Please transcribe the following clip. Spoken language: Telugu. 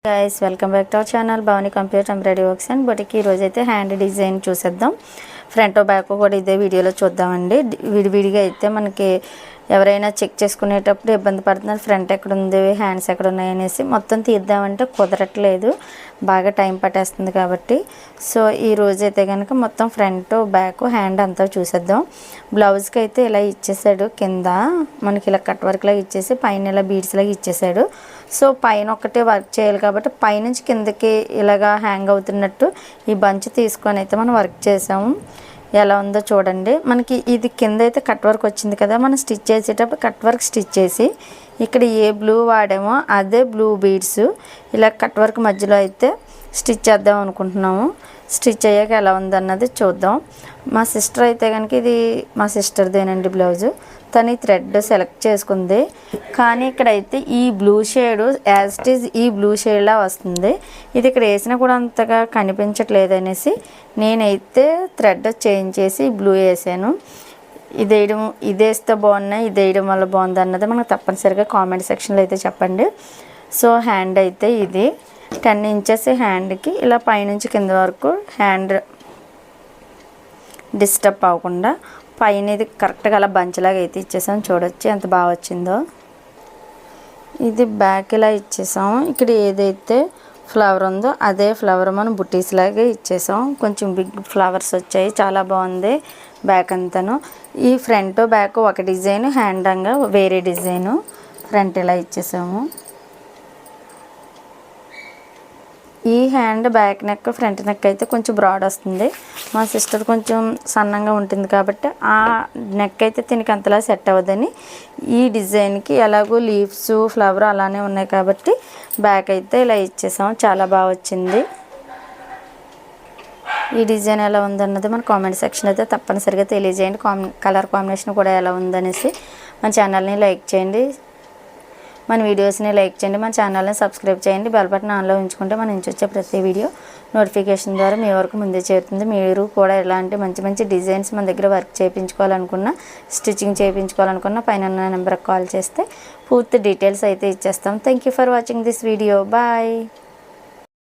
Guys welcome back to our channel Bhavani computer embroidery works and బొటికి ఈరోజు అయితే హ్యాండ్ డిజైన్ చూసేద్దాం. ఫ్రంట్ బ్యాక్ కూడా ఇదే వీడియోలో చూద్దామండి. విడివిడిగా అయితే మనకి ఎవరైనా చెక్ చేసుకునేటప్పుడు ఇబ్బంది పడుతున్నారు, ఫ్రంట్ ఎక్కడ ఉంది హ్యాండ్స్ ఎక్కడ ఉన్నాయి అనేసి మొత్తం తీద్దామంటే కుదరట్లేదు, బాగా టైం పట్టేస్తుంది కాబట్టి. సో ఈ రోజు అయితే కనుక మొత్తం ఫ్రంట్ బ్యాక్ హ్యాండ్ అంతా చూసేద్దాం. బ్లౌజ్కి అయితే ఇలా ఇచ్చేసాడు, కింద మనకి ఇలా కట్ వర్క్ లాగా ఇచ్చేసి పైన ఇలా బీడ్స్ లాగా ఇచ్చేసాడు. సో పైన ఒక్కటే వర్క్ చేయాలి కాబట్టి పైనుంచి కిందకి ఇలాగా హ్యాంగ్ అవుతున్నట్టు ఈ బంచ్ తీసుకొని అయితే మనం వర్క్ చేసాము. ఎలా ఉందో చూడండి. మనకి ఇది కింద అయితే కట్ వర్క్ వచ్చింది కదా, మనం స్టిచ్ చేసేటప్పుడు కట్ వర్క్ స్టిచ్ చేసి ఇక్కడ ఏ బ్లూ వాడామో అదే బ్లూ బీడ్స్ ఇలా కట్ వర్క్ మధ్యలో అయితే స్టిచ్ చేద్దాం అనుకుంటున్నాము. స్టిచ్ అయ్యాక ఎలా ఉందన్నది చూద్దాం. మా సిస్టర్ అయితే కనుక ఇది మా సిస్టర్దేనండి బ్లౌజు. తను ఈ థ్రెడ్ సెలెక్ట్ చేసుకుంది, కానీ ఇక్కడైతే ఈ blue shade as it is ఈ బ్లూ షేడ్లా వస్తుంది. ఇది ఇక్కడ వేసినా కూడా అంతగా కనిపించట్లేదు అనేసి నేనైతే థ్రెడ్ చేంజ్ చేసి బ్లూ వేసాను. ఇది వేస్తే బాగున్నాయి, ఇది వేయడం వల్ల బాగుంది అన్నది మనకు తప్పనిసరిగా కామెంట్ సెక్షన్లో అయితే చెప్పండి. సో హ్యాండ్ అయితే ఇది 10 ఇంచెస్ హ్యాండ్కి ఇలా పైనుంచి కింద వరకు హ్యాండ్ డిస్టర్బ్ అవ్వకుండా పైన ఇది కరెక్ట్గా అలా బంచ్లాగా అయితే ఇచ్చేసాం. చూడొచ్చు ఎంత బాగా వచ్చిందో. ఇది బ్యాక్ ఇలా ఇచ్చేసాం. ఇక్కడ ఏదైతే ఫ్లవర్ ఉందో అదే ఫ్లవర్ మనం బుటీస్ లాగా ఇచ్చేసాం. కొంచెం బిగ్ ఫ్లవర్స్ వచ్చాయి, చాలా బాగుంది బ్యాక్ అంతాను. ఈ ఫ్రంట్ బ్యాక్ ఒక డిజైన్, హ్యాండ్ రంగా వేరే డిజైను. ఫ్రంట్ ఇలా ఇచ్చేసాము. ఈ hand back neck front neck అయితే కొంచెం బ్రాడ్ వస్తుంది. మా సిస్టర్ కొంచెం సన్నంగా ఉంటుంది కాబట్టి ఆ నెక్ అయితే దీనికి అంతలా సెట్ అవ్వదని ఈ డిజైన్కి ఎలాగో లీవ్స్ ఫ్లవర్ అలానే ఉన్నాయి కాబట్టి బ్యాక్ అయితే ఇలా ఇచ్చేసాం. చాలా బాగా వచ్చింది. ఈ డిజైన్ ఎలా ఉందన్నది మన కామెంట్ సెక్షన్ అయితే తప్పనిసరిగా తెలియజేయండి. కలర్ కాంబినేషన్ కూడా ఎలా ఉందనేసి మన ఛానల్ని లైక్ చేయండి, మన వీడియోస్ని లైక్ చేయండి, మన ఛానల్ని సబ్స్క్రైబ్ చేయండి. బెల్ బటన్ ఆన్లో ఉంచుకుంటే మన నుంచి వచ్చే ప్రతి వీడియో నోటిఫికేషన్ ద్వారా మీ వరకు ముందే చేరుతుంది. మీరు కూడా ఇలాంటి మంచి మంచి డిజైన్స్ మన దగ్గర వర్క్ చేయించుకోవాలనుకున్నా, స్టిచ్చింగ్ చేయించుకోవాలనుకున్నా పైన నెంబర్కి కాల్ చేస్తే పూర్తి డీటెయిల్స్ అయితే ఇచ్చేస్తాం. Thank you for watching this video. Bye.